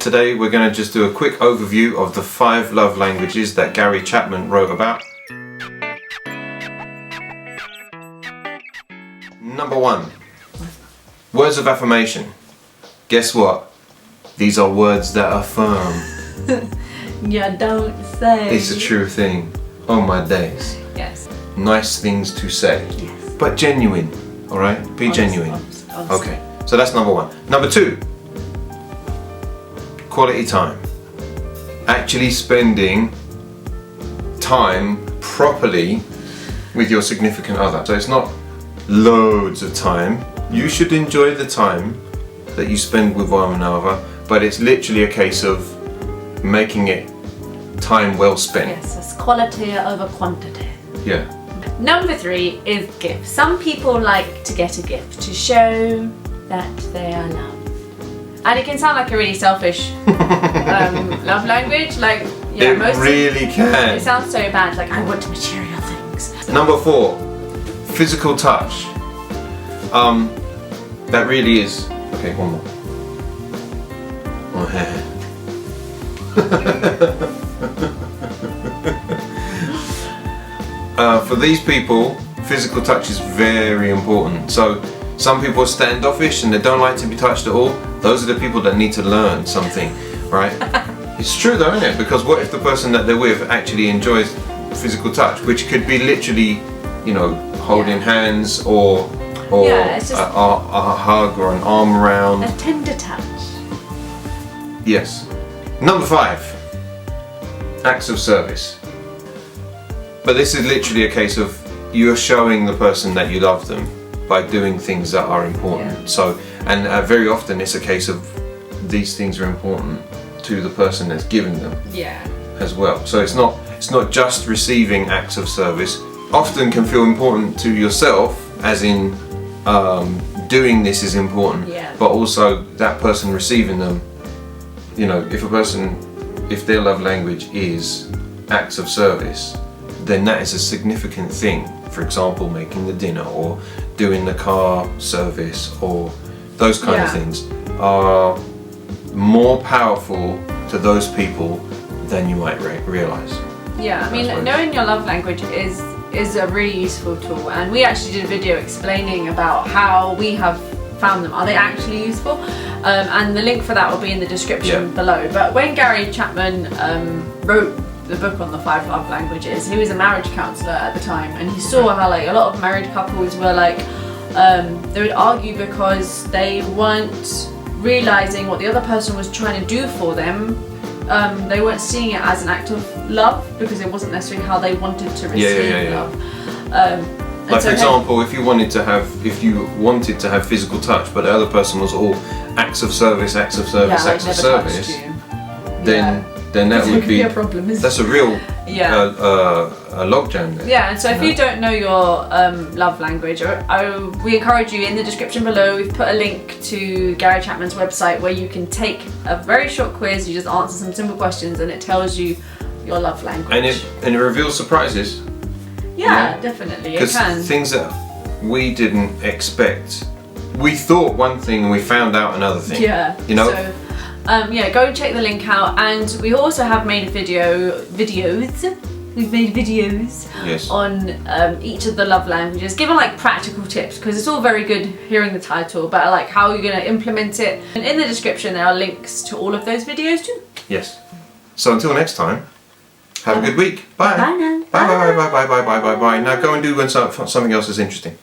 Today we're going to just do a quick overview of the 5 love languages that Gary Chapman wrote about. Number 1. Words of affirmation. Guess what? These are words that affirm. Yeah, don't say. It's a true thing. Oh my days. Yes. Nice things to say. Yes. But genuine. Alright? Be Honest, genuine. honest. Okay. So that's number 1. Number 2. Quality time. Actually spending time properly with your significant other. So it's not loads of time. You should enjoy the time that you spend with one another, but it's literally a case of making it time well spent. Yes, it's quality over quantity. Yeah. Number 3 is gifts. Some people like to get a gift to show that they are loved. And it can sound like a really selfish love language. Like, yeah, it really can. It sounds so bad. Like, I want material things. Number 4, physical touch. That really is. Okay, one more. Oh, hair. For these people, physical touch is very important. So some people are standoffish and they don't like to be touched at all. Those are the people that need to learn something, right? It's true though, isn't it? Because what if the person that they're with actually enjoys physical touch, which could be literally, you know, holding hands or it's just a hug or an arm around. a tender touch. Yes. Number 5, acts of service. But this is literally a case of you're showing the person that you love them by doing things that are important. Yeah. So, and very often it's a case of these things are important to the person that's giving them. Yeah. As well. So it's not just receiving acts of service. Often can feel important to yourself, as in doing this is important. Yeah. But also that person receiving them. You know, if their love language is acts of service, then that is a significant thing. For example, making the dinner or doing the car service or those kind of things are more powerful to those people than you might realise. Yeah, I mean, knowing your love language is a really useful tool, and we actually did a video explaining about how we have found them. Are they actually useful? And the link for that will be in the description below. But when Gary Chapman wrote the book on the 5 love languages, he was a marriage counsellor at the time, and he saw how like a lot of married couples were like they would argue because they weren't realising what the other person was trying to do for them. They weren't seeing it as an act of love because it wasn't necessarily how they wanted to receive love. Like, for example, if you wanted to have physical touch, but the other person was all acts of service, acts of service, acts of service, then that would be a problem. That's a real a logjam there. Yeah, and so if you don't know your love language, we encourage you in the description below. We've put a link to Gary Chapman's website where you can take a very short quiz. You just answer some simple questions, and it tells you your love language. And it reveals surprises. Yeah, definitely. It can. Because things that we didn't expect. We thought one thing and we found out another thing. Yeah. You know? So, go and check the link out. And we also have made videos. We've made videos on each of the love languages, giving like practical tips, because it's all very good hearing the title, but like how you're going to implement it. And in the description there are links to all of those videos too. Yes. So until next time, have a good week. Bye. Bye now. Bye. Now go and do something else that's interesting.